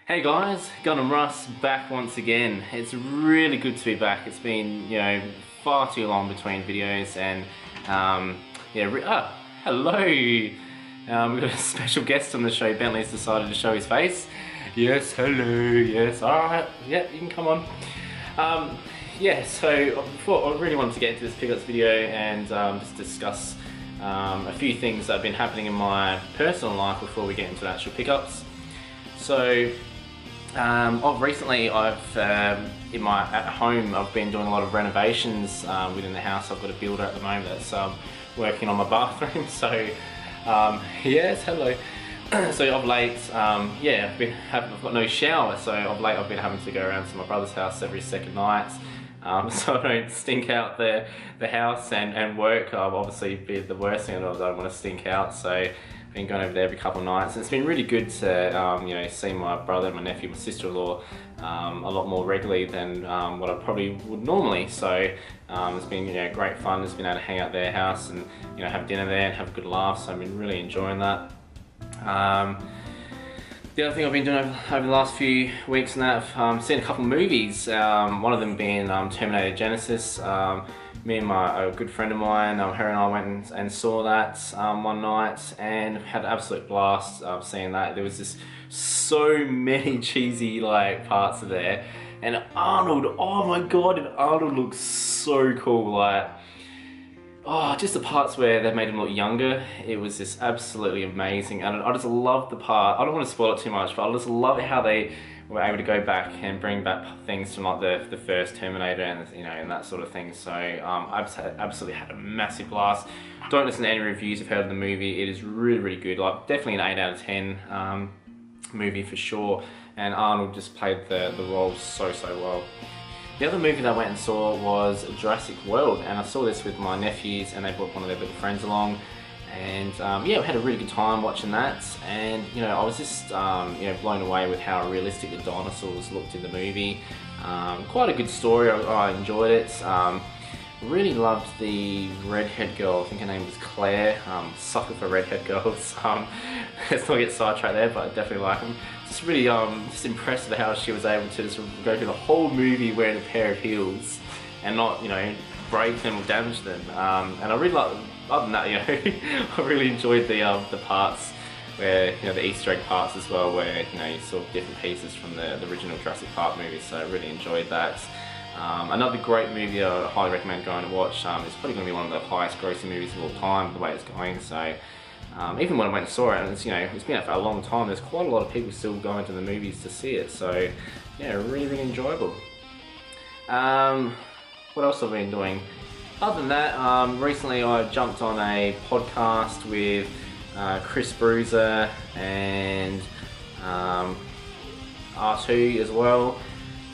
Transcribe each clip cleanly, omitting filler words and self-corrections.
Hey guys, Gun and Russ back once again. It's really good to be back. It's been, far too long between videos and, hello! We've got a special guest on the show. Bentley's decided to show his face. Yes, hello, yes, alright, yeah, you can come on. So before, I really wanted to get into this pickups video and just discuss a few things that have been happening in my personal life before we get into the actual pickups. So, recently at home I've been doing a lot of renovations within the house. I've got a builder at the moment that's working on my bathroom. So yes, hello. So of late, I've got no shower. So of late I've been having to go around to my brother's house every second night. So I don't stink out the house and work. Obviously be the worst thing. I don't want to stink out. So I've been going over there every couple of nights. And it's been really good to see my brother, my nephew, my sister-in-law a lot more regularly than what I probably would normally. So it's been great fun. Just been able to hang out at their house and have dinner there and have a good laugh. So I've been really enjoying that. The other thing I've been doing over the last few weeks and that, I've seen a couple of movies, one of them being Terminator Genesis. Me and a good friend of mine, her and I went and saw that one night and had an absolute blast seeing that. There was just so many cheesy parts of there. And Arnold, oh my god, Arnold looks so cool. Just the parts where they made him look younger, it was just absolutely amazing. And I just love the part, I don't want to spoil it too much, but I just love how they were able to go back and bring back things from the first Terminator and and that sort of thing. So I've absolutely had a massive blast. Don't listen to any reviews you've heard of the movie. It is really, really good. Definitely an 8 out of 10 movie for sure. And Arnold just played the role so well. The other movie that I went and saw was Jurassic World, and I saw this with my nephews and they brought one of their little friends along. And we had a really good time watching that. And I was just blown away with how realistic the dinosaurs looked in the movie. Quite a good story. I enjoyed it. Really loved the redhead girl. I think her name was Claire. Sucker for redhead girls. Let's not get sidetracked there, but I definitely like them. Just really just impressed with how she was able to just go through the whole movie wearing a pair of heels and not break them or damage them. And I really like. Other than that, I really enjoyed the parts where the Easter egg parts as well, where you saw different pieces from the original Jurassic Park movie. So I really enjoyed that. Another great movie I highly recommend going to watch. It's probably going to be one of the highest grossing movies of all time, the way it's going. So even when I went and saw it, and it's been out for a long time, there's quite a lot of people still going to the movies to see it. So yeah, really enjoyable. What else have I been doing? Other than that, recently I jumped on a podcast with Chris Bruiser and R2 as well.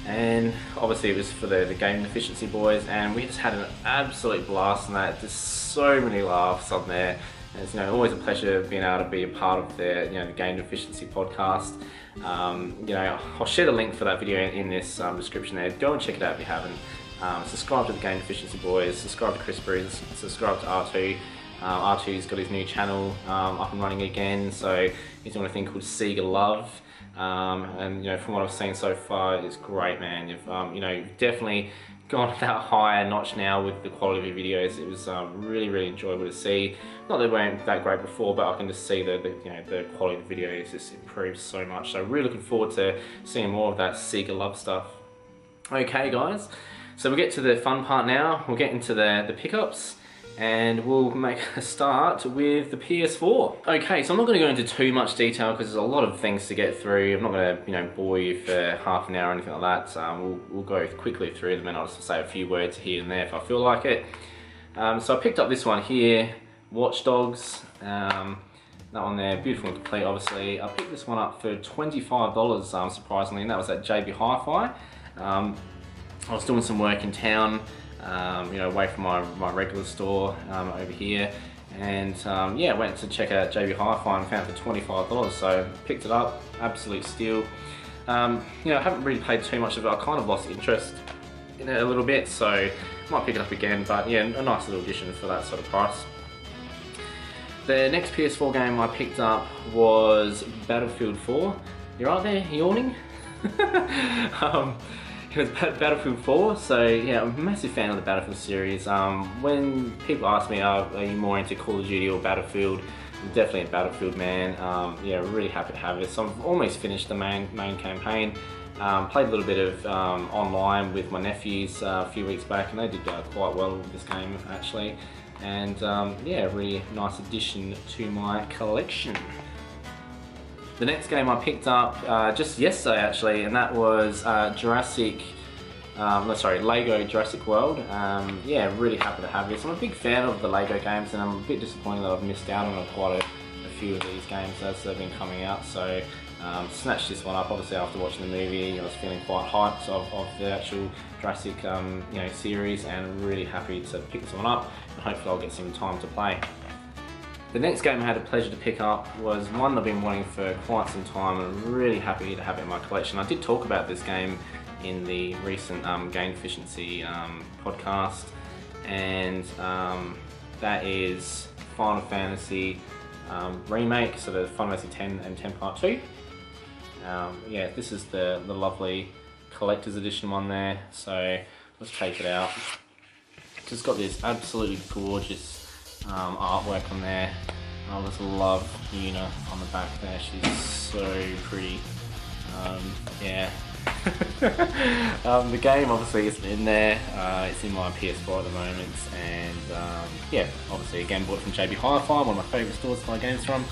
And obviously it was for the Game Efficiency boys, and we just had an absolute blast on that. Just so many laughs on there. And it's always a pleasure being able to be a part of the Game Efficiency podcast. I'll share the link for that video in this description there. Go and check it out if you haven't. Subscribe to the Game Efficiency boys, subscribe to Chris Bruce, subscribe to R2. R2's got his new channel up and running again, so he's doing a thing called Sega Love. And from what I've seen so far, it's great, man. You've definitely gone that higher notch now with the quality of your videos. It was really enjoyable to see. Not that they weren't that great before, but I can just see the quality of the videos just improved so much. So really looking forward to seeing more of that Sega Love stuff. Okay, guys. So we'll get to the fun part now. We'll get into the pickups and we'll make a start with the PS4. Okay, so I'm not going to go into too much detail because there's a lot of things to get through. I'm not going to bore you for half an hour or anything like that. We'll go quickly through them and I'll just say a few words here and there if I feel like it. So I picked up this one here, Watch Dogs. That one there, beautiful and complete obviously. I picked this one up for $25 surprisingly, and that was at JB Hi-Fi. I was doing some work in town, away from my regular store over here, and went to check out JB Hi-Fi and found it for $25. So picked it up, absolute steal. I haven't really played too much of it. I kind of lost interest in it a little bit, so might pick it up again. But yeah, a nice little addition for that sort of price. The next PS4 game I picked up was Battlefield 4. You're right there, yawning? It was Battlefield 4, so yeah, I'm a massive fan of the Battlefield series. When people ask me, are you more into Call of Duty or Battlefield? I'm definitely a Battlefield man. Yeah, really happy to have this. So I've almost finished the main campaign. Played a little bit of online with my nephews a few weeks back, and they did quite well with this game actually. And yeah, really nice addition to my collection. The next game I picked up just yesterday actually, and that was Lego Jurassic World. Yeah, really happy to have this. I'm a big fan of the Lego games, and I'm a bit disappointed that I've missed out on quite a few of these games as they've been coming out. So snatched this one up. Obviously after watching the movie, I was feeling quite hyped of the actual Jurassic series, and really happy to pick this one up, and hopefully I'll get some time to play. The next game I had the pleasure to pick up was one I've been wanting for quite some time, and I'm really happy to have it in my collection. I did talk about this game in the recent Game Efficiency podcast, and that is Final Fantasy Remake, so the Final Fantasy 10 and 10 Part 2. Yeah, this is the lovely collector's edition one there, so let's take it out. Just got this absolutely gorgeous artwork on there. I just love Yuna on the back there, she's so pretty. Yeah. The game obviously isn't in there, it's in my PS4 at the moment, and yeah, obviously again bought it from JB Hi-Fi, one of my favourite stores to buy games from.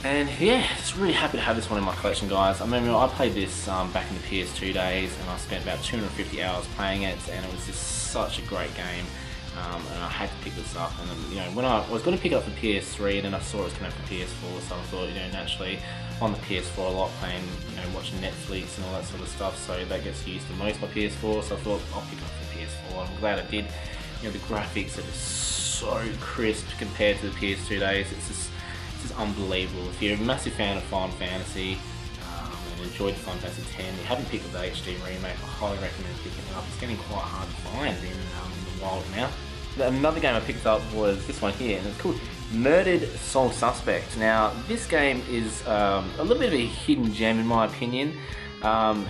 And yeah, just really happy to have this one in my collection, guys. I remember I played this back in the PS2 days, and I spent about 250 hours playing it, and it was just such a great game. And I had to pick this up, and when I was going to pick it up for PS3, and then I saw it was coming out for PS4, so I thought, naturally on the PS4 a lot, playing, watching Netflix and all that sort of stuff, so that gets used the most by PS4, so I thought I'll pick it up for PS4, and I'm glad I did. The graphics are just so crisp compared to the PS2 days. It's just unbelievable. If you're a massive fan of Final Fantasy and enjoyed Final Fantasy 10, you haven't picked up the HD remake, I highly recommend picking it up. It's getting quite hard to find in the wild now. Another game I picked up was this one here, and it's called Murdered Soul Suspect. Now, this game is a little bit of a hidden gem in my opinion. The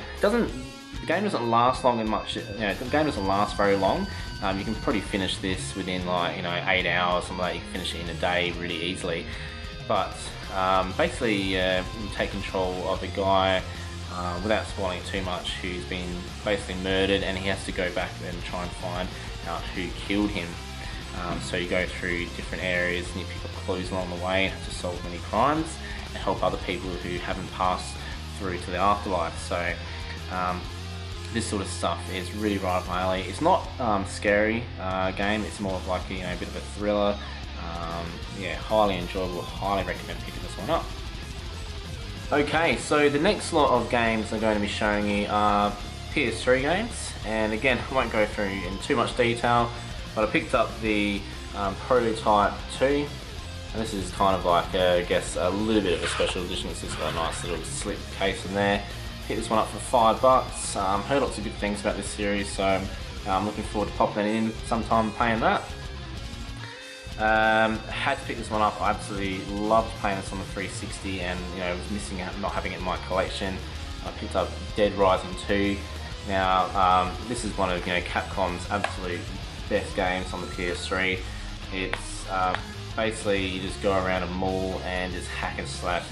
game doesn't last long and much. The game doesn't last very long. You can probably finish this within 8 hours, something like that. You can finish it in a day really easily. But basically, you take control of a guy, without spoiling it too much, who's been basically murdered, and he has to go back and try and find out who killed him. So you go through different areas and you pick up clues along the way to solve many crimes and help other people who haven't passed through to the afterlife. So this sort of stuff is really right up my alley. It's not scary game, it's more of like a bit of a thriller. Yeah, highly enjoyable, highly recommend picking this one up. Okay, so the next lot of games I'm going to be showing you are PS3 games, and again I won't go through in too much detail, but I picked up the Prototype 2, and this is kind of like I guess a little bit of a special edition. It's just got a nice little slip case in there. Picked this one up for $5. Heard lots of good things about this series, so I'm looking forward to popping it in sometime and playing that. Had to pick this one up. I absolutely loved playing this on the 360, and was missing out not having it in my collection. I picked up Dead Rising 2. Now this is one of Capcom's absolute best games on the PS3. It's basically you just go around a mall and just hack and slash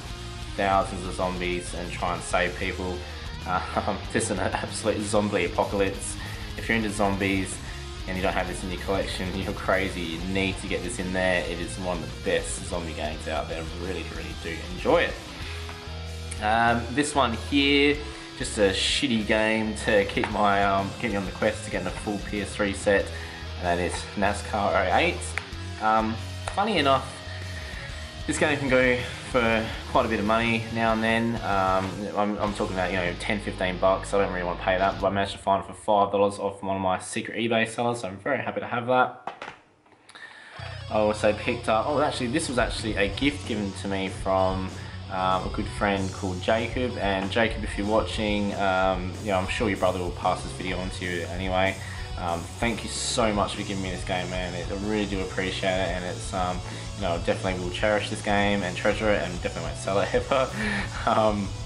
thousands of zombies and try and save people. Just an absolute zombie apocalypse. If you're into zombies and you don't have this in your collection, you're crazy. You need to get this in there. It is one of the best zombie games out there. Really do enjoy it. This one here, just a shitty game to keep me on the quest to get a full PS3 set, and that is NASCAR 08. Funny enough, this game can go for quite a bit of money now and then. I'm talking about 10-15 bucks. I don't really want to pay that, but I managed to find it for $5 off one of my secret eBay sellers, so I'm very happy to have that. I also picked up, this was actually a gift given to me from a good friend called Jacob. And Jacob, if you're watching, I'm sure your brother will pass this video on to you anyway. Thank you so much for giving me this game, man. I really do appreciate it, and it's you know, I definitely will cherish this game and treasure it, and definitely won't sell it ever.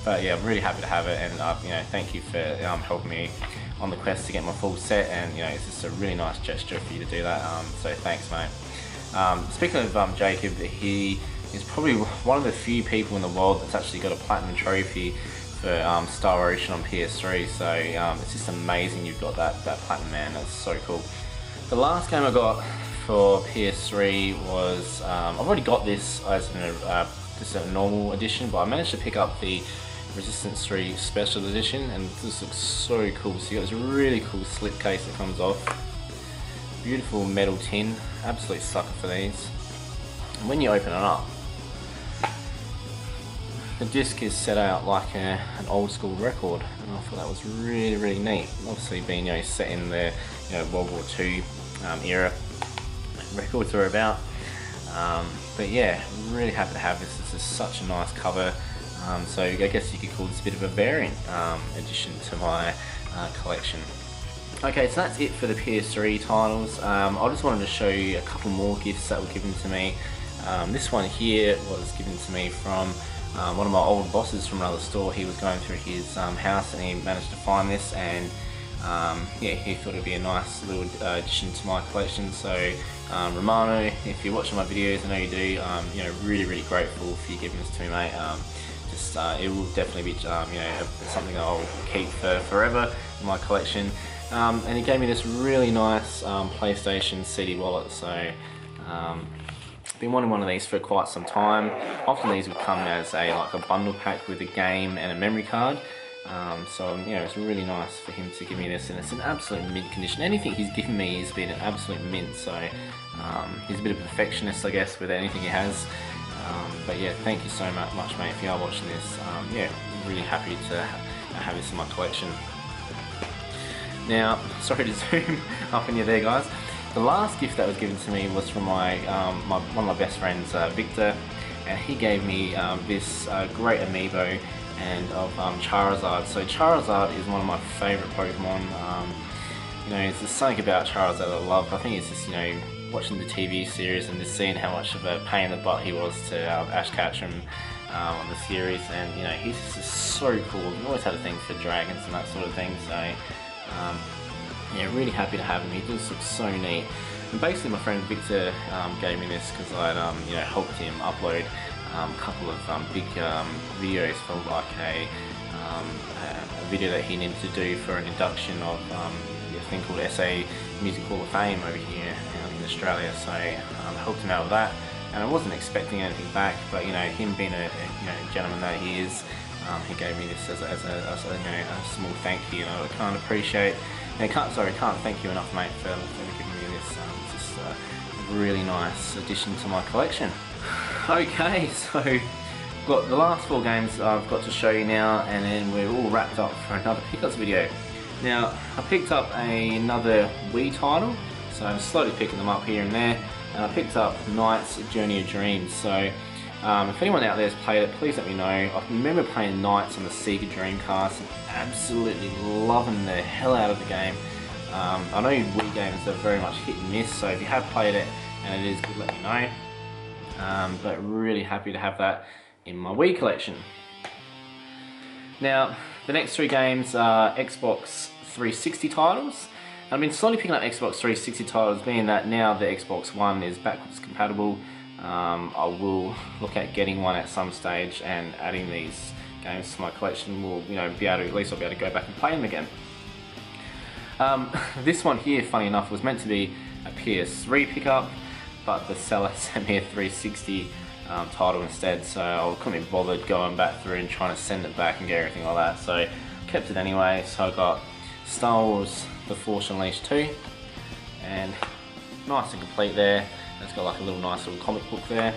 But yeah, I'm really happy to have it, and you know, thank you for helping me on the quest to get my full set, and you know, it's just a really nice gesture for you to do that. So thanks, mate. Speaking of Jacob, he is probably one of the few people in the world that's actually got a platinum trophy for Star Ocean on PS3. So it's just amazing you've got that platinum, man. That's so cool. The last game I got for PS3 was I've already got this as just a normal edition, but I managed to pick up the Resistance 3 Special Edition, and this looks so cool. So you got this really cool slip case that comes off. Beautiful metal tin, absolute sucker for these. And when you open it up, the disc is set out like an old school record, and I thought that was really neat. Obviously being, you know, set in the, you know, World War II era, records are about. But yeah, really happy to have this. This is such a nice cover. So I guess you could call this a bit of a variant addition to my collection. Okay, so that's it for the PS3 titles. I just wanted to show you a couple more gifts that were given to me. This one here was given to me from one of my old bosses from another store. He was going through his house and he managed to find this, and yeah, he thought it'd be a nice little addition to my collection. So Romano, if you're watching my videos, I know you do, you know, really grateful for you giving this to me, mate. It will definitely be, you know, something I'll keep for forever in my collection. And he gave me this really nice PlayStation CD wallet. So I've been wanting one of these for quite some time. Often these would come as like a bundle pack with a game and a memory card. So you know, it's really nice for him to give me this, and it's in absolute mint condition. Anything he's given me has been an absolute mint. So he's a bit of a perfectionist, I guess, with anything he has. But yeah, thank you so much, mate, if you are watching this. Yeah, really happy to have this in my collection. Now, sorry to zoom up on you there, guys. The last gift that was given to me was from one of my best friends, Victor, and he gave me this great amiibo and of Charizard. So Charizard is one of my favourite Pokemon. You know, there's something about Charizard that I love. I think it's just, you know, watching the TV series and just seeing how much of a pain in the butt he was to Ash Ketchum on the series, and you know, he's just so cool. I've always had a thing for dragons and that sort of thing. So yeah, really happy to have him. He just looks so neat. And basically my friend Victor gave me this because I'd you know, helped him upload a couple of big videos for like a video that he needed to do for an induction of a thing called SA Music Hall of Fame over here in Australia. So I helped him out with that, and I wasn't expecting anything back, but you know, him being a you know, gentleman that he is, he gave me this as a you know, a small thank you, and I can't appreciate, and can't thank you enough, mate, for giving me this. It's just a really nice addition to my collection. Okay, so got the last 4 games I've got to show you now, and then we're all wrapped up for another pickups video. Now, I picked up another Wii title, so I'm slowly picking them up here and there, and I picked up Knight's Journey of Dreams. So if anyone out there has played it, please let me know. I remember playing Knights on the Sega Dreamcast and absolutely loving the hell out of the game. I know Wii games are very much hit and miss, so if you have played it and it is good, let me know. But really happy to have that in my Wii collection. Now, the next 3 games are Xbox 360 titles. I've been slowly picking up Xbox 360 titles, being that now the Xbox One is backwards compatible. I will look at getting one at some stage and adding these games to my collection. Will, you know, be able to, at least I'll be able to go back and play them again. This one here, funny enough, was meant to be a PS3 pickup, but the seller sent me a 360 title instead, so I couldn't be bothered going back through and trying to send it back and get everything like that, so I kept it anyway. So I got Star Wars The Force Unleashed 2, and nice and complete there. It's got like a nice little comic book there.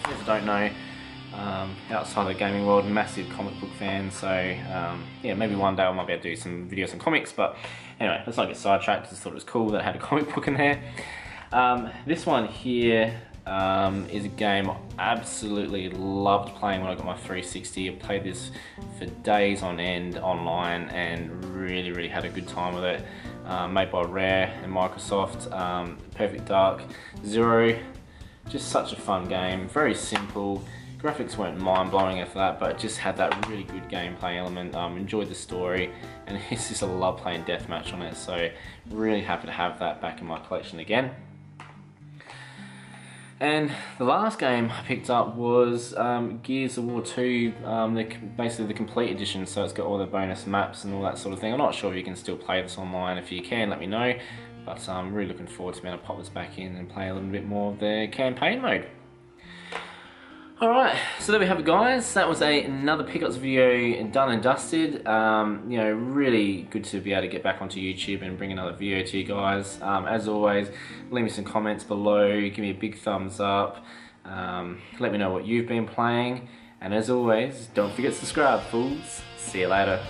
For those who don't know, outside the gaming world, massive comic book fan, so yeah, maybe one day I might be able to do some videos on comics, but anyway, let's not get sidetracked. I just thought it was cool that it had a comic book in there. This one here is a game I absolutely loved playing when I got my 360. I played this for days on end online and really had a good time with it. made by Rare and Microsoft. Perfect Dark Zero, just such a fun game, very simple. Graphics weren't mind-blowing after that, but it just had that really good gameplay element. Enjoyed the story, and it's just, I love playing deathmatch on it, so really happy to have that back in my collection again. And the last game I picked up was Gears of War 2, basically the complete edition, so it's got all the bonus maps and all that sort of thing. I'm not sure if you can still play this online. If you can, let me know. But I'm really looking forward to being able to pop this back in and play a little bit more of the campaign mode. Alright, so there we have it, guys. That was another pickups video done and dusted. You know, really good to be able to get back onto YouTube and bring another video to you guys. As always, leave me some comments below, give me a big thumbs up, let me know what you've been playing, and as always, don't forget to subscribe, fools. See you later.